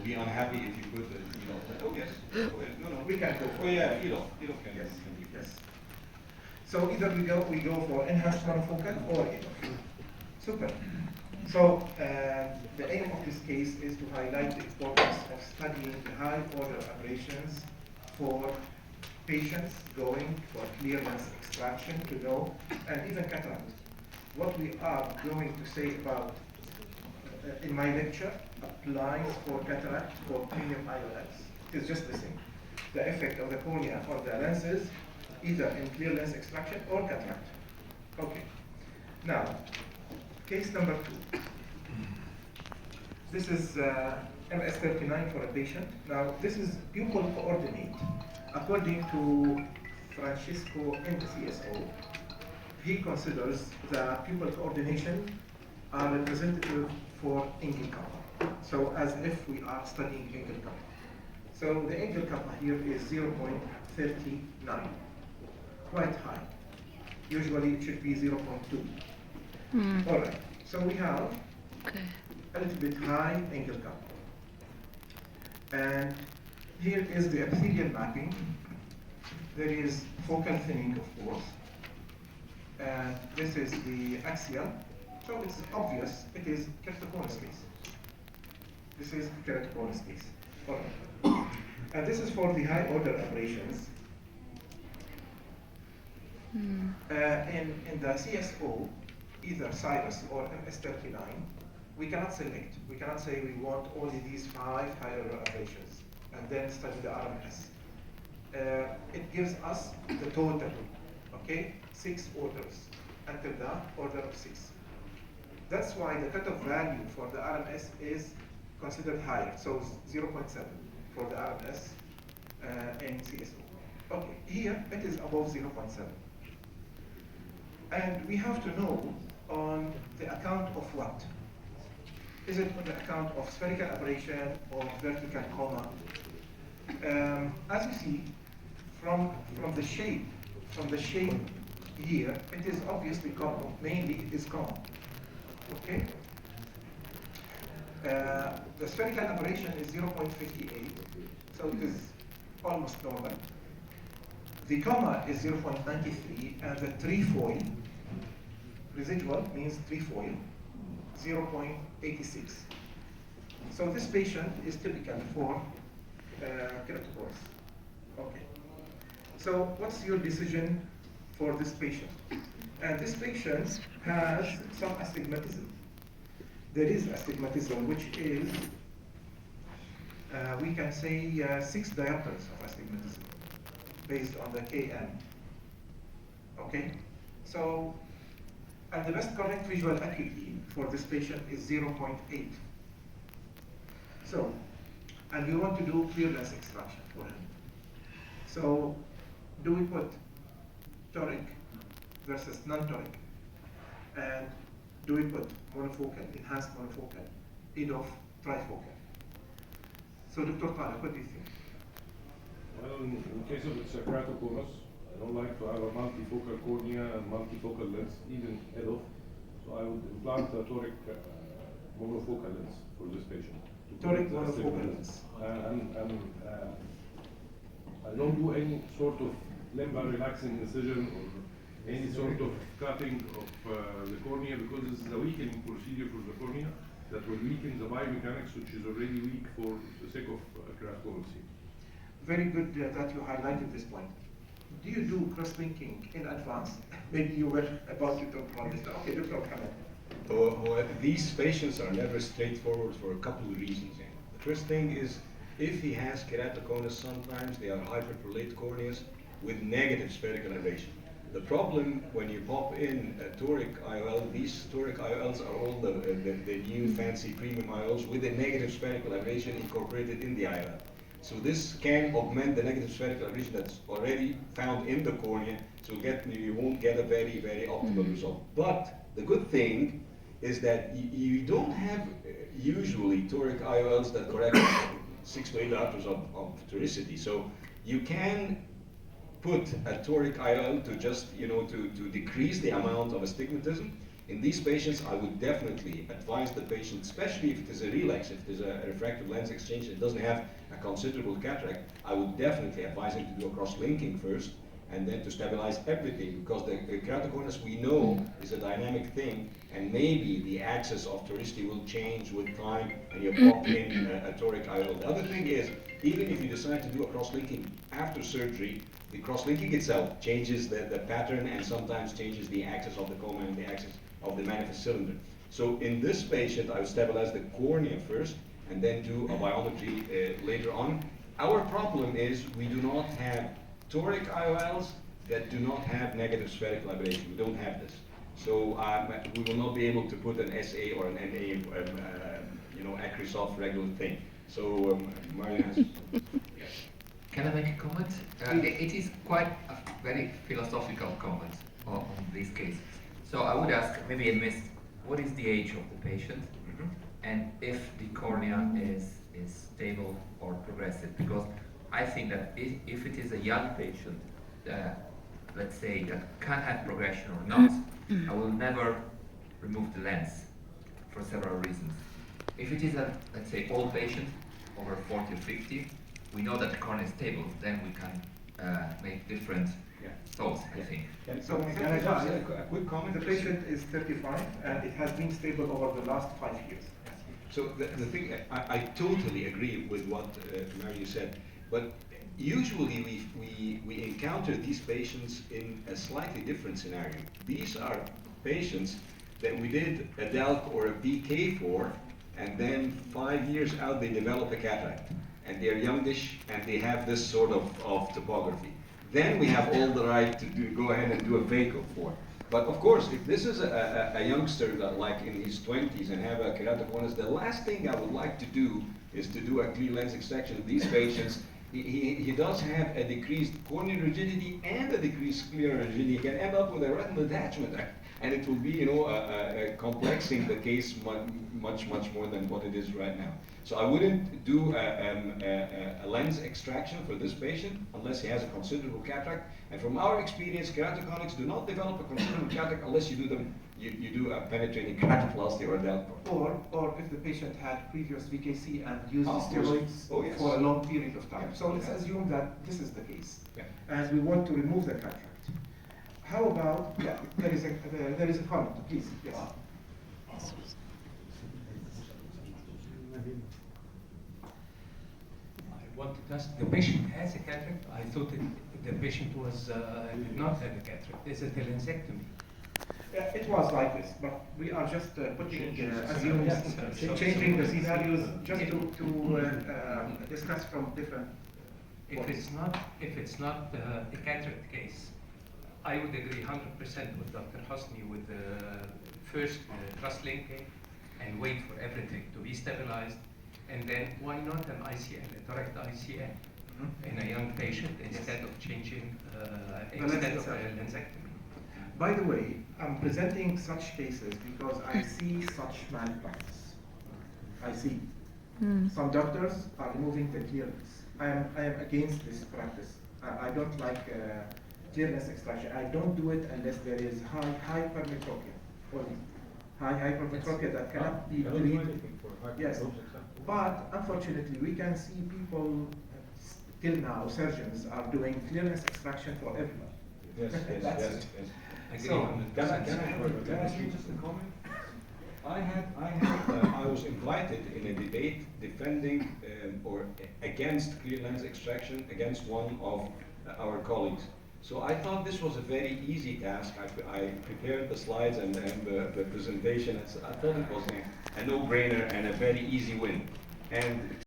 be unhappy if you put it, oh yes, go ahead. No, no, We can go for oh yeah, you don't can. Yes, can be. yes. So either we go for enhanced monofocal or EDOF. Super. So the aim of this case is to highlight the importance of studying the high order aberrations for patients going for clear lens extraction to know, and even cataract. What we are going to say about in my lecture applies for cataract or premium IOLs. It is just the same. The effect of the cornea or the lenses, either in clear lens extraction or cataract. Okay. Now, case number 2. This is MS39 for a patient. Now, this is pupil coordinate. According to Francisco in the CSO, he considers the pupil coordination are representative for angle kappa. So as if we are studying angle kappa. So the angle kappa here is 0.39, quite high. Usually it should be 0.2. All right, so we have a little bit high angle kappa. And here is the epithelial mapping. There is focal thinning, of course. And this is the axial. So it's obvious it is keratoconus case. This is keratoconus case. All right. And this is for the high order aberrations. In the CSO, either Cyrus or MS39, we cannot select. We cannot say we want only these 5 higher aberrations and then study the RMS. It gives us the total, okay? 6 orders until the order of 6. That's why the cutoff value for the RMS is considered higher, so 0.7 for the RMS in CSO. Okay, here it is above 0.7. And we have to know on the account of what? Is it on the account of spherical aberration or vertical coma? As you see, from the shape here, it is obviously coma. Mainly it is coma. Okay? The spherical aberration is 0.58, so it is almost normal. The comma is 0.93, and the trefoil, residual means trefoil, 0.86. So this patient is typical for keratoconus. Okay. So what's your decision for this patient? And this patient has some astigmatism. There is astigmatism, which is, we can say 6 diopters of astigmatism based on the KM. Okay? So, and the best correct visual acuity for this patient is 0.8. So, and we want to do clear lens extraction for him. So, do we put toric versus non-toric? And do we put monofocal, enhanced monofocal, EDOF, trifocal? So, Dr. Tariq, what do you think? Well, in case of its keratoconus, I don't like to have a multifocal cornea and multifocal lens, even EDOF. So I would implant a toric monofocal lens for this patient. Toric monofocal lens. I don't do any sort of lumbar relaxing incision or any sort of cutting of the cornea, because this is a weakening procedure for the cornea that will weaken the biomechanics, which is already weak for the sake of keratoconus. Very good that you highlighted this point. Do you do cross-linking in advance? Maybe you were about to talk about this. Okay, Dr. Mohammed. These patients are never straightforward for a couple of reasons. The first thing is, if he has keratoconus, sometimes they are hyperprolate corneas with negative spherical aberration. The problem when you pop in a toric IOL, these toric IOLs are all the new fancy premium IOLs with a negative spherical aberration incorporated in the IOL. So this can augment the negative spherical aberration that's already found in the cornea, so you won't get a very, very optimal result. But the good thing is that you don't have usually toric IOLs that correct 6 to 8 diopters of toricity. So you can put a toric IOL to just, to decrease the amount of astigmatism, In these patients, I would definitely advise the patient, especially if it is a relapse, if it is a refractive lens exchange that doesn't have a considerable cataract, I would definitely advise him to do a cross-linking first, and then to stabilize everything, because the keratoconus we know is a dynamic thing, and maybe the axis of toricity will change with time, and you pop in a toric IOL. The other thing is, even if you decide to do a cross-linking after surgery, the cross-linking itself changes the pattern and sometimes changes the axis of the coma and the axis of the manifest cylinder. So in this patient, I would stabilize the cornea first, and then do a biometry later on. Our problem is we do not have toric IOLs that do not have negative spherical aberration. We don't have this. So we will not be able to put an SA or an NA, Acrisoft regular thing. So Marion has. Yes. Can I make a comment? It is quite a very philosophical comment on this case. So I would ask, maybe I missed, what is the age of the patient? Mm-hmm. And if the cornea is stable or progressive? Because I think that if it is a young patient, let's say, that can have progression or not, I will never remove the lens for several reasons. If it is a, let's say, old patient, over 40 or 50, we know that the cornea is stable, then we can make different thoughts, I think. So can I just a quick comment? The patient is 35 and it has been stable over the last 5 years. So the thing, I totally agree with what Mario said, but usually we encounter these patients in a slightly different scenario. These are patients that we did a DELC or a BK for, and then 5 years out they develop a cataract, and they're youngish and they have this sort of topography. Then we have all the right to go ahead and do a phaco for. But of course, if this is a youngster that like in his 20s and have a keratoconus, the last thing I would like to do is to do a clear lens extraction of these patients. He does have a decreased corneal rigidity and a decreased scleral rigidity. He can end up with a retinal detachment, and it will be, complexing the case much more than what it is right now. So I wouldn't do a lens extraction for this patient unless he has a considerable cataract. And from our experience, keratoconics do not develop a considerable cataract unless you do a penetrating keratoplasty or a delta. Or if the patient had previous VKC and used steroids yes. for a long period of time. Yeah. So let's assume that this is the case, Yeah. and we want to remove the cataract. How about, there is a comment, please, yes. I want to ask, the patient has a cataract? I thought the patient did not have a cataract. Is it a lensectomy? It was like this, but we are just putting, changing the scenarios just to discuss from different. If it's not a cataract case, I would agree 100% with Dr. Hosni with the first cross-linking and wait for everything to be stabilized, and then why not an ICL, a direct ICL, in a young patient instead of changing instead of a lensectomy. By the way, I'm presenting such cases because I see such malpractice. I see. Some doctors are removing the clearance. I am against this practice. I don't like clearance extraction. I don't do it unless there is high hypermetropia. Only high hypermetropia that cannot be treated. Yes. But unfortunately, we can see people till now, surgeons are doing clearance extraction for everyone. Yes. So, Can I ask you just a comment? I was invited in a debate defending or against clear lens extraction against one of our colleagues. So I thought this was a very easy task. I prepared the slides and the presentation. I thought it was a no-brainer and a very easy win. And